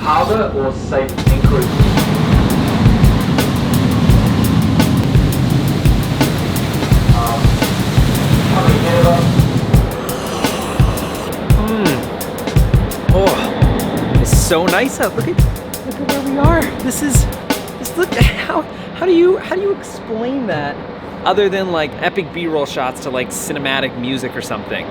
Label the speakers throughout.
Speaker 1: harder or safe in cruise?
Speaker 2: Oh, it's so nice out. Look at where we are. This look how do you explain that other than like epic B-roll shots to like cinematic music or something?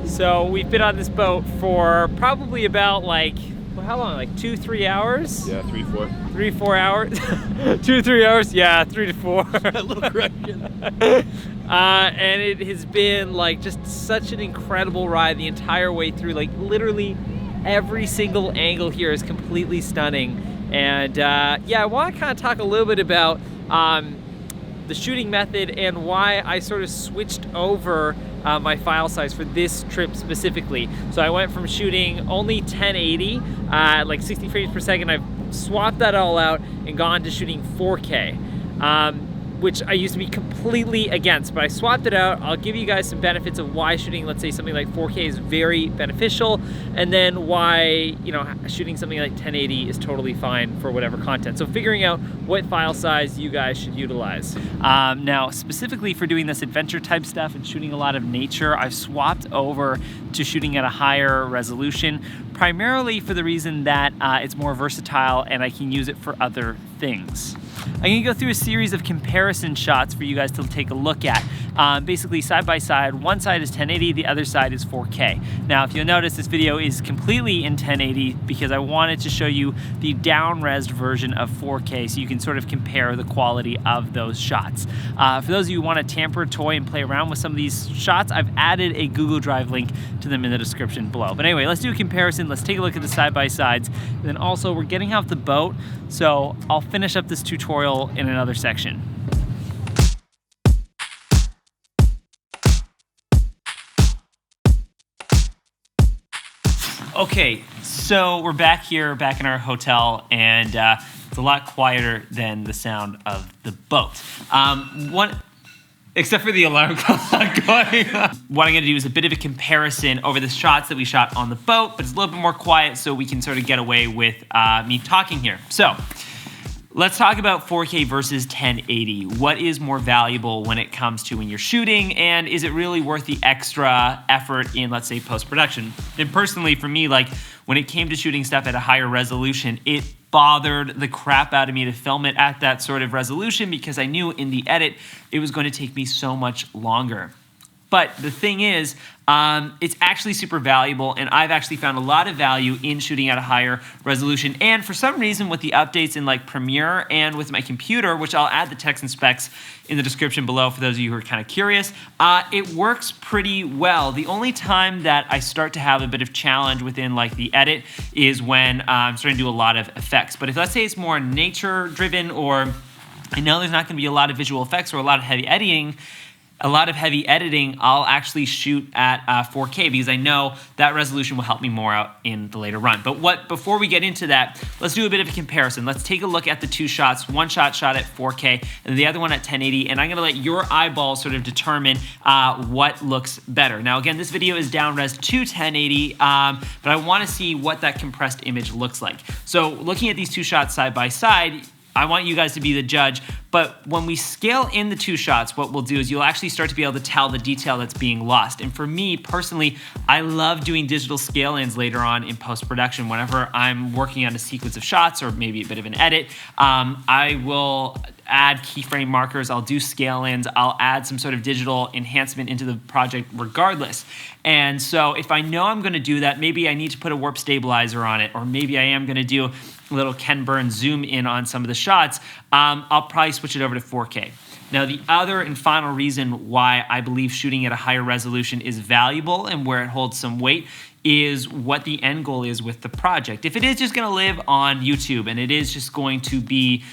Speaker 2: So we've been on this boat for probably about like, well, how long? Like 2-3 hours?
Speaker 3: Yeah, 3-4.
Speaker 2: 3-4 hours? 2-3 hours? Yeah, 3 to 4.
Speaker 3: A little correction.
Speaker 2: And it has been like just such an incredible ride the entire way through. Like literally every single angle here is completely stunning. And yeah, I want to kind of talk a little bit about the shooting method and why I sort of switched over my file size for this trip specifically. So I went from shooting only 1080, like 60 frames per second. I've swapped that all out and gone to shooting 4K, which I used to be completely against, but I swapped it out. I'll give you guys some benefits of why shooting, let's say something like 4K is very beneficial, and then why, you know, shooting something like 1080 is totally fine for whatever content. So figuring out what file size you guys should utilize. Now, specifically for doing this adventure type stuff and shooting a lot of nature, I've swapped over to shooting at a higher resolution, primarily for the reason that it's more versatile and I can use it for other things. I'm gonna go through a series of comparison shots for you guys to take a look at. Basically side by side, one side is 1080, the other side is 4K. Now, if you'll notice, this video is completely in 1080 because I wanted to show you the down-resed version of 4K so you can sort of compare the quality of those shots. For those of you who want to tamper, toy, and play around with some of these shots, I've added a Google Drive link to them in the description below. But anyway, let's do a comparison. Let's take a look at the side-by-sides. And then also, we're getting off the boat, so I'll finish up this tutorial in another section. Okay, so we're back here, back in our hotel, and it's a lot quieter than the sound of the boat. Except for the alarm clock going. What I'm gonna do is a bit of a comparison over the shots that we shot on the boat, but it's a little bit more quiet so we can sort of get away with me talking here. So, let's talk about 4K versus 1080. What is more valuable when it comes to when you're shooting, and is it really worth the extra effort in, let's say, post-production? And personally, for me, like, when it came to shooting stuff at a higher resolution, it bothered the crap out of me to film it at that sort of resolution because I knew in the edit it was going to take me so much longer. But the thing is, it's actually super valuable, and I've actually found a lot of value in shooting at a higher resolution. And for some reason, with the updates in like Premiere and with my computer, which I'll add the text and specs in the description below for those of you who are kind of curious, it works pretty well. The only time that I start to have a bit of challenge within like the edit is when I'm starting to do a lot of effects. But if let's say it's more nature-driven, or I know there's not going to be a lot of visual effects or a lot of heavy editing, I'll actually shoot at 4K because I know that resolution will help me more out in the later run. But before we get into that, let's do a bit of a comparison. Let's take a look at the two shots. One shot at 4K and the other one at 1080, and I'm gonna let your eyeballs sort of determine what looks better. Now again, this video is down-res to 1080, but I wanna see what that compressed image looks like. So looking at these two shots side by side, I want you guys to be the judge, but when we scale in the two shots, what we'll do is you'll actually start to be able to tell the detail that's being lost. And for me, personally, I love doing digital scale-ins later on in post-production. Whenever I'm working on a sequence of shots or maybe a bit of an edit, I will add keyframe markers, I'll do scale-ins, I'll add some sort of digital enhancement into the project regardless. And so if I know I'm gonna do that, maybe I need to put a warp stabilizer on it, or maybe I am gonna do little Ken Burns zoom in on some of the shots, I'll probably switch it over to 4K. Now, the other and final reason why I believe shooting at a higher resolution is valuable and where it holds some weight is what the end goal is with the project. If it is just going to live on YouTube and it is just going to be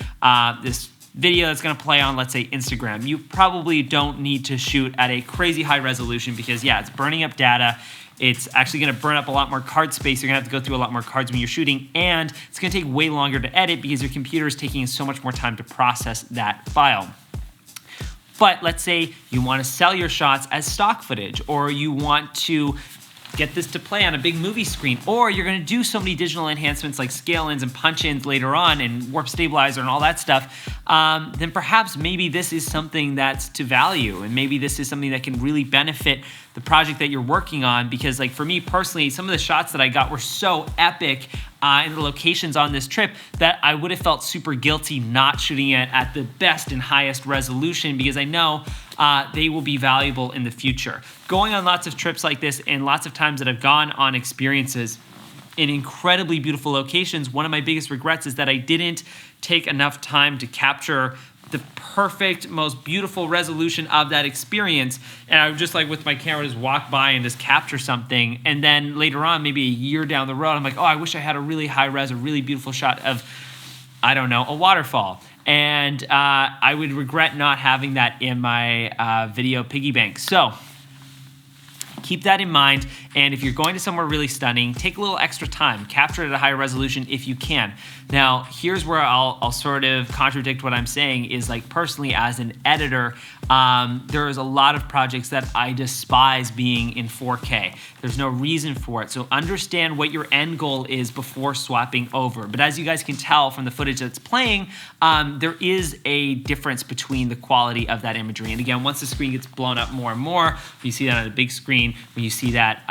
Speaker 2: this video that's going to play on, let's say, Instagram, you probably don't need to shoot at a crazy high resolution because, yeah, it's burning up data. It's actually going to burn up a lot more card space. You're going to have to go through a lot more cards when you're shooting, and it's going to take way longer to edit because your computer is taking so much more time to process that file. But let's say you want to sell your shots as stock footage, or you want to get this to play on a big movie screen, or you're going to do so many digital enhancements like scale-ins and punch-ins later on and warp stabilizer and all that stuff, then perhaps maybe this is something that's to value, and maybe this is something that can really benefit the project that you're working on. Because like for me personally, some of the shots that I got were so epic in the locations on this trip that I would have felt super guilty not shooting it at the best and highest resolution, because I know they will be valuable in the future. Going on lots of trips like this and lots of times that I've gone on experiences in incredibly beautiful locations, one of my biggest regrets is that I didn't take enough time to capture the perfect, most beautiful resolution of that experience. And I would just like with my camera just walk by and just capture something. And then later on, maybe a year down the road, I'm like, oh, I wish I had a really high res, a really beautiful shot of, I don't know, a waterfall. And I would regret not having that in my video piggy bank. So keep that in mind. And if you're going to somewhere really stunning, take a little extra time, capture it at a higher resolution if you can. Now, here's where I'll sort of contradict what I'm saying is, like, personally as an editor, there is a lot of projects that I despise being in 4K. There's no reason for it. So understand what your end goal is before swapping over. But as you guys can tell from the footage that's playing, there is a difference between the quality of that imagery. And again, once the screen gets blown up more and more, you see that on a big screen, when you see that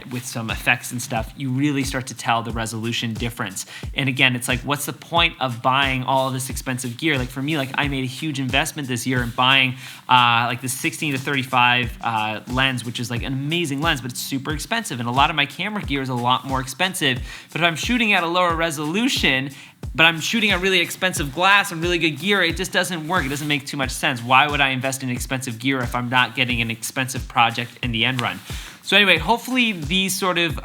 Speaker 2: with some effects and stuff, you really start to tell the resolution difference. And again, it's like, what's the point of buying all of this expensive gear? Like for me, like I made a huge investment this year in buying like the 16 to 35 lens, which is like an amazing lens, but it's super expensive. And a lot of my camera gear is a lot more expensive. But if I'm shooting at a lower resolution, but I'm shooting a really expensive glass and really good gear, it just doesn't work. It doesn't make too much sense. Why would I invest in expensive gear if I'm not getting an expensive project in the end run? So anyway, hopefully these sort of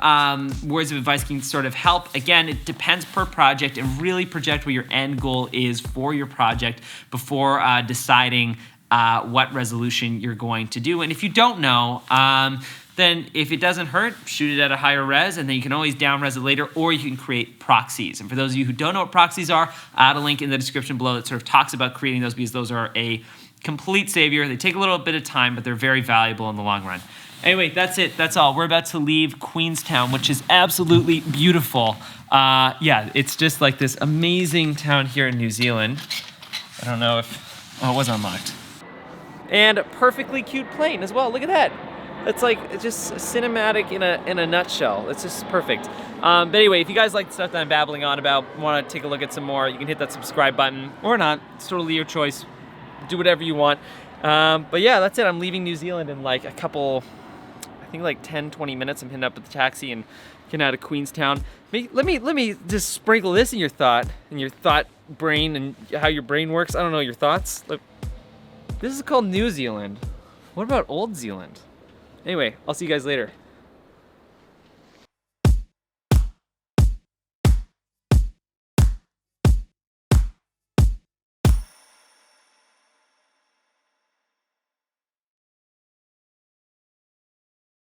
Speaker 2: words of advice can sort of help. Again, it depends per project, and really project what your end goal is for your project before deciding what resolution you're going to do. And if you don't know, then if it doesn't hurt, shoot it at a higher res, and then you can always down res it later, or you can create proxies. And for those of you who don't know what proxies are, I'll add a link in the description below that sort of talks about creating those, because those are a complete savior. They take a little bit of time, but they're very valuable in the long run. Anyway, that's it. That's all. We're about to leave Queenstown, which is absolutely beautiful. Yeah, it's just like this amazing town here in New Zealand. I don't know if... Oh, it was unlocked. And a perfectly cute plane as well. Look at that. It's like, it's just cinematic in a nutshell. It's just perfect. But anyway, if you guys like the stuff that I'm babbling on about, want to take a look at some more, you can hit that subscribe button or not. It's totally your choice. Do whatever you want. But yeah, that's it. I'm leaving New Zealand in like a couple... I think like 10, 20 minutes. I'm heading up with the taxi and getting out of Queenstown. Let me just sprinkle this in your thought brain and how your brain works. I don't know your thoughts. Look, this is called New Zealand. What about Old Zealand? Anyway, I'll see you guys later.